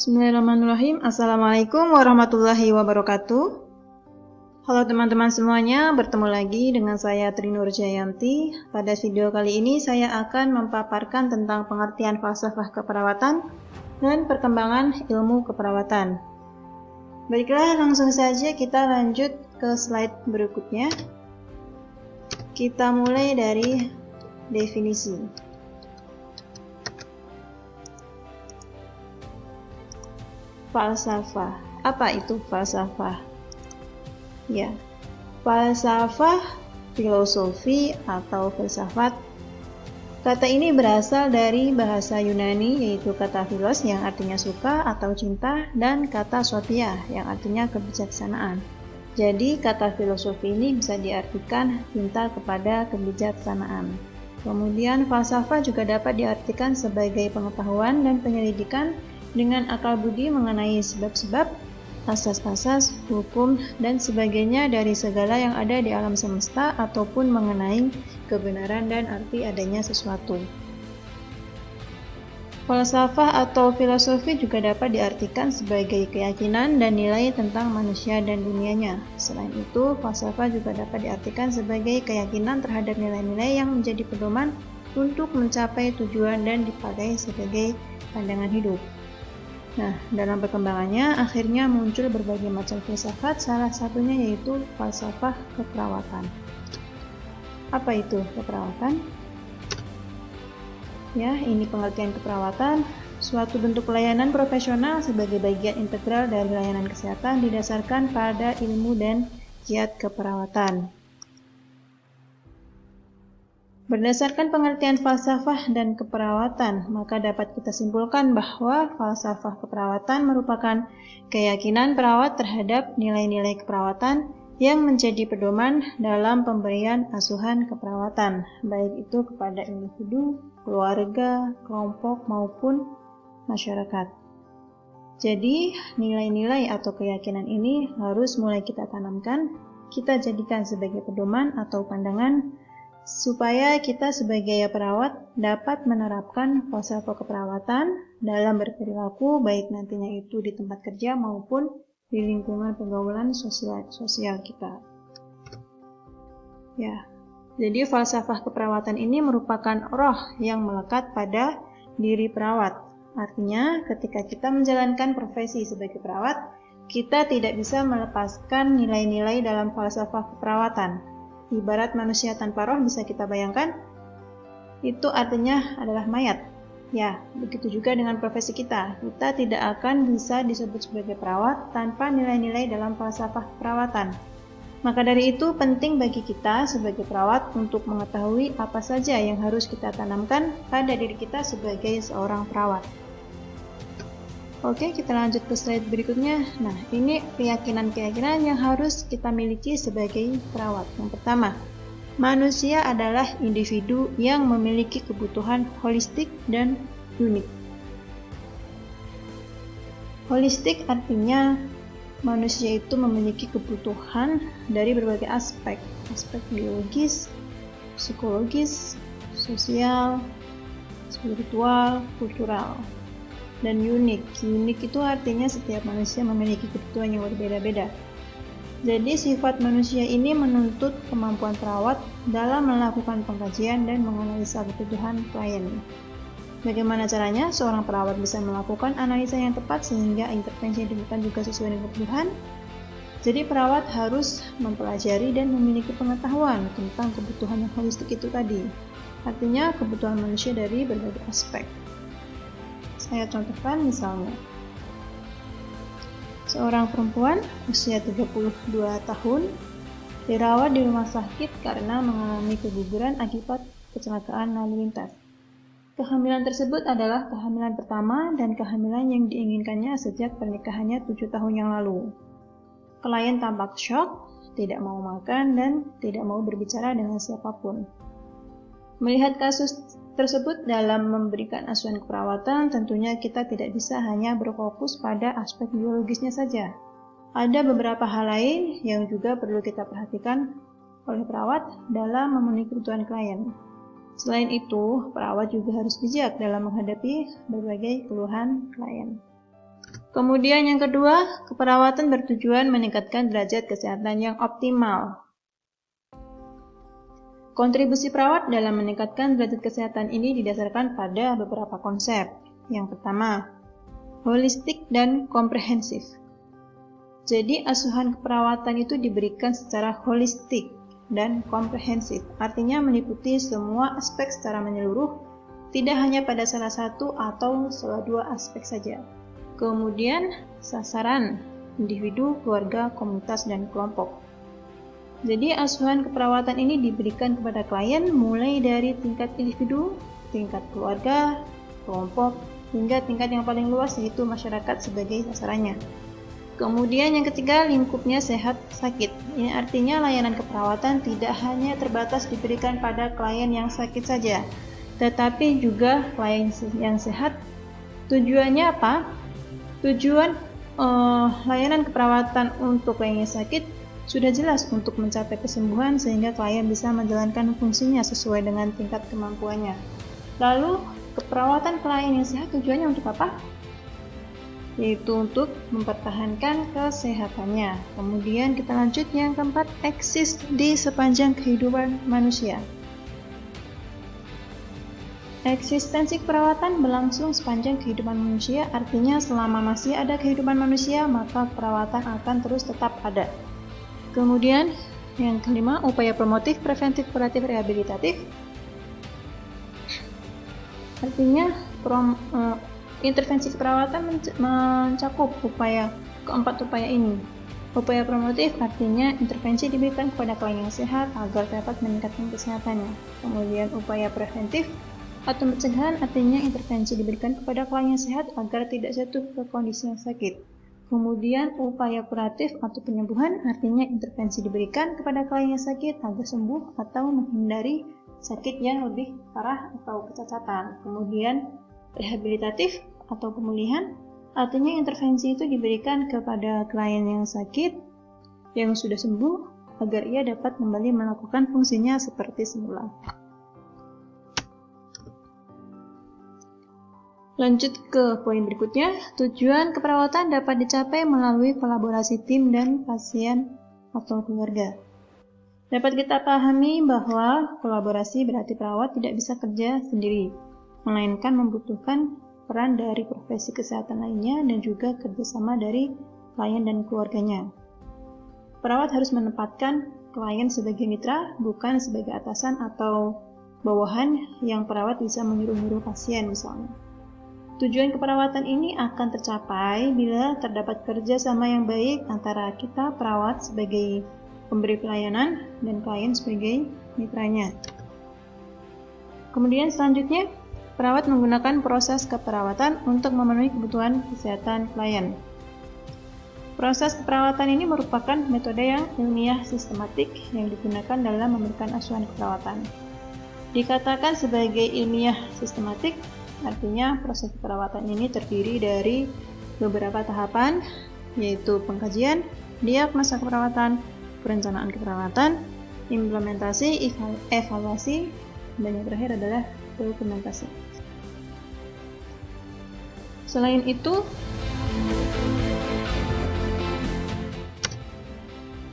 Bismillahirrahmanirrahim. Assalamualaikum warahmatullahi wabarakatuh. Halo teman-teman semuanya, bertemu lagi dengan saya Tri Nur Jayanti. Pada video kali ini saya akan memaparkan tentang pengertian falsafah keperawatan dan perkembangan ilmu keperawatan. Baiklah, langsung saja kita lanjut ke slide berikutnya. Kita mulai dari definisi. Falsafah. Apa itu falsafah? Ya, falsafah, filosofi atau filsafat. Kata ini berasal dari bahasa Yunani, yaitu kata philos yang artinya suka atau cinta dan kata sophia yang artinya kebijaksanaan. Jadi kata filosofi ini bisa diartikan cinta kepada kebijaksanaan. Kemudian falsafah juga dapat diartikan sebagai pengetahuan dan penyelidikan dengan akal budi mengenai sebab-sebab, asas-asas, hukum, dan sebagainya dari segala yang ada di alam semesta ataupun mengenai kebenaran dan arti adanya sesuatu. Falsafah atau filosofi juga dapat diartikan sebagai keyakinan dan nilai tentang manusia dan dunianya. Selain itu, falsafah juga dapat diartikan sebagai keyakinan terhadap nilai-nilai yang menjadi pedoman untuk mencapai tujuan dan dipakai sebagai pandangan hidup. Nah, dalam perkembangannya akhirnya muncul berbagai macam filsafat, salah satunya yaitu falsafah keperawatan. Apa itu keperawatan? Ya, ini pengertian keperawatan, suatu bentuk pelayanan profesional sebagai bagian integral dari layanan kesehatan didasarkan pada ilmu dan kiat keperawatan. Berdasarkan pengertian falsafah dan keperawatan, maka dapat kita simpulkan bahwa falsafah keperawatan merupakan keyakinan perawat terhadap nilai-nilai keperawatan yang menjadi pedoman dalam pemberian asuhan keperawatan, baik itu kepada individu, keluarga, kelompok, maupun masyarakat. Jadi, nilai-nilai atau keyakinan ini harus mulai kita tanamkan, kita jadikan sebagai pedoman atau pandangan supaya kita sebagai perawat dapat menerapkan falsafah keperawatan dalam berperilaku baik nantinya itu di tempat kerja maupun di lingkungan pergaulan sosial kita. Ya, jadi falsafah keperawatan ini merupakan roh yang melekat pada diri perawat. Artinya, ketika kita menjalankan profesi sebagai perawat, kita tidak bisa melepaskan nilai-nilai dalam falsafah keperawatan. Ibarat manusia tanpa roh bisa kita bayangkan, itu artinya adalah mayat. Ya, begitu juga dengan profesi kita. Kita tidak akan bisa disebut sebagai perawat tanpa nilai-nilai dalam falsafah perawatan. Maka dari itu penting bagi kita sebagai perawat untuk mengetahui apa saja yang harus kita tanamkan pada diri kita sebagai seorang perawat. Oke, kita lanjut ke slide berikutnya. Nah, ini keyakinan-keyakinan yang harus kita miliki sebagai perawat. Yang pertama, manusia adalah individu yang memiliki kebutuhan holistik dan unik. Holistik artinya manusia itu memiliki kebutuhan dari berbagai aspek biologis, psikologis, sosial, spiritual, kultural. Dan unik itu artinya setiap manusia memiliki kebutuhan yang berbeda-beda. Jadi sifat manusia ini menuntut kemampuan perawat dalam melakukan pengkajian dan menganalisa kebutuhan klien. Bagaimana caranya seorang perawat bisa melakukan analisa yang tepat sehingga intervensi yang diberikan juga sesuai dengan kebutuhan? Jadi perawat harus mempelajari dan memiliki pengetahuan tentang kebutuhan yang holistik itu tadi. Artinya kebutuhan manusia dari berbagai aspek. Saya contohkan misalnya, seorang perempuan usia 32 tahun dirawat di rumah sakit karena mengalami keguguran akibat kecelakaan lalu lintas. Kehamilan tersebut adalah kehamilan pertama dan kehamilan yang diinginkannya sejak pernikahannya 7 tahun yang lalu. Klien tampak syok, tidak mau makan, dan tidak mau berbicara dengan siapapun. Melihat kasus tersebut dalam memberikan asuhan keperawatan, tentunya kita tidak bisa hanya berfokus pada aspek biologisnya saja. Ada beberapa hal lain yang juga perlu kita perhatikan oleh perawat dalam memenuhi kebutuhan klien. Selain itu, perawat juga harus bijak dalam menghadapi berbagai keluhan klien. Kemudian yang kedua, keperawatan bertujuan meningkatkan derajat kesehatan yang optimal. Kontribusi perawat dalam meningkatkan derajat kesehatan ini didasarkan pada beberapa konsep. Yang pertama, holistik dan komprehensif. Jadi asuhan keperawatan itu diberikan secara holistik dan komprehensif, artinya meliputi semua aspek secara menyeluruh, tidak hanya pada salah satu atau salah dua aspek saja. Kemudian sasaran, individu, keluarga, komunitas, dan kelompok. Jadi asuhan keperawatan ini diberikan kepada klien mulai dari tingkat individu, tingkat keluarga, kelompok, hingga tingkat yang paling luas yaitu masyarakat sebagai sasarannya. Kemudian yang ketiga, lingkupnya sehat sakit. Ini artinya layanan keperawatan tidak hanya terbatas diberikan pada klien yang sakit saja, tetapi juga klien yang sehat. Tujuannya apa? Tujuan layanan keperawatan untuk klien yang sakit sudah jelas untuk mencapai kesembuhan sehingga klien bisa menjalankan fungsinya sesuai dengan tingkat kemampuannya. Lalu, keperawatan klien yang sehat tujuannya untuk apa? Yaitu untuk mempertahankan kesehatannya. Kemudian kita lanjut yang keempat, eksis di sepanjang kehidupan manusia. Eksistensi perawatan berlangsung sepanjang kehidupan manusia, artinya selama masih ada kehidupan manusia, maka perawatan akan terus tetap ada. Kemudian yang kelima, upaya promotif, preventif, kuratif, rehabilitatif. Artinya intervensi keperawatan mencakup keempat upaya ini. Upaya promotif artinya intervensi diberikan kepada klien yang sehat agar dapat meningkatkan kesehatannya. Kemudian upaya preventif atau pencegahan artinya intervensi diberikan kepada klien yang sehat agar tidak jatuh ke kondisi yang sakit. Kemudian upaya kuratif atau penyembuhan artinya intervensi diberikan kepada klien yang sakit agar sembuh atau menghindari sakit yang lebih parah atau kecacatan. Kemudian rehabilitatif atau pemulihan artinya intervensi itu diberikan kepada klien yang sakit yang sudah sembuh agar ia dapat kembali melakukan fungsinya seperti semula. Lanjut ke poin berikutnya, tujuan keperawatan dapat dicapai melalui kolaborasi tim dan pasien atau keluarga. Dapat kita pahami bahwa kolaborasi berarti perawat tidak bisa kerja sendiri, melainkan membutuhkan peran dari profesi kesehatan lainnya dan juga kerjasama dari klien dan keluarganya. Perawat harus menempatkan klien sebagai mitra, bukan sebagai atasan atau bawahan yang perawat bisa menyuruh-nyuruh pasien misalnya. Tujuan keperawatan ini akan tercapai bila terdapat kerjasama yang baik antara kita perawat sebagai pemberi pelayanan dan klien sebagai mitranya. Kemudian selanjutnya, perawat menggunakan proses keperawatan untuk memenuhi kebutuhan kesehatan klien. Proses keperawatan ini merupakan metode yang ilmiah sistematik yang digunakan dalam memberikan asuhan keperawatan. Dikatakan sebagai ilmiah sistematik, artinya proses keperawatan ini terdiri dari beberapa tahapan, yaitu pengkajian, diagnosa keperawatan, perencanaan keperawatan, implementasi, evaluasi, dan yang terakhir adalah dokumentasi. Selain itu,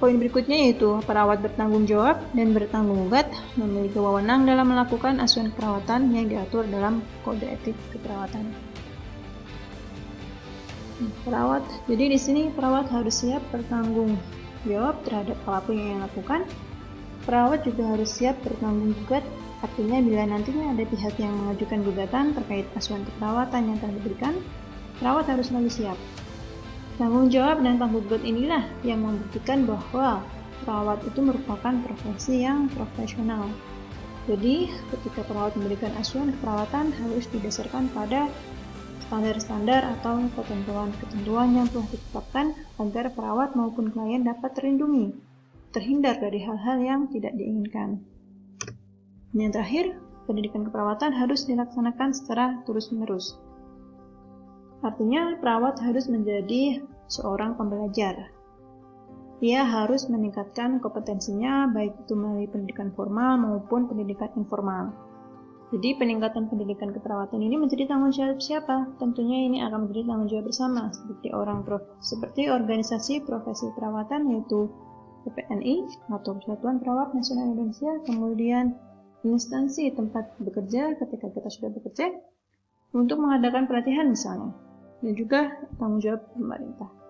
poin berikutnya yaitu perawat bertanggung jawab dan bertanggung jawab memiliki wewenang dalam melakukan asuhan keperawatan yang diatur dalam kode etik keperawatan. Perawat, jadi di sini perawat harus siap bertanggung jawab terhadap apapun yang lakukan. Perawat juga harus siap bertanggung jawab, artinya bila nantinya ada pihak yang mengajukan gugatan terkait asuhan keperawatan yang telah diberikan, perawat harus selalu siap. Tanggung jawab dan tanggung jawab inilah yang membuktikan bahwa perawat itu merupakan profesi yang profesional. Jadi, ketika perawat memberikan asuhan keperawatan harus didasarkan pada standar-standar atau ketentuan-ketentuan yang telah ditetapkan agar perawat maupun klien dapat terlindungi, terhindar dari hal-hal yang tidak diinginkan. Dan yang terakhir, pendidikan keperawatan harus dilaksanakan secara terus-menerus. Artinya, perawat harus menjadi seorang pembelajar. Ia harus meningkatkan kompetensinya, baik itu melalui pendidikan formal maupun pendidikan informal. Jadi peningkatan pendidikan keperawatan ini menjadi tanggung jawab siapa? Tentunya ini akan menjadi tanggung jawab bersama seperti organisasi profesi perawatan yaitu PPNI atau Persatuan Perawat Nasional Indonesia, kemudian instansi tempat bekerja ketika kita sudah bekerja untuk mengadakan pelatihan misalnya, dan juga tanggung jawab pemerintah.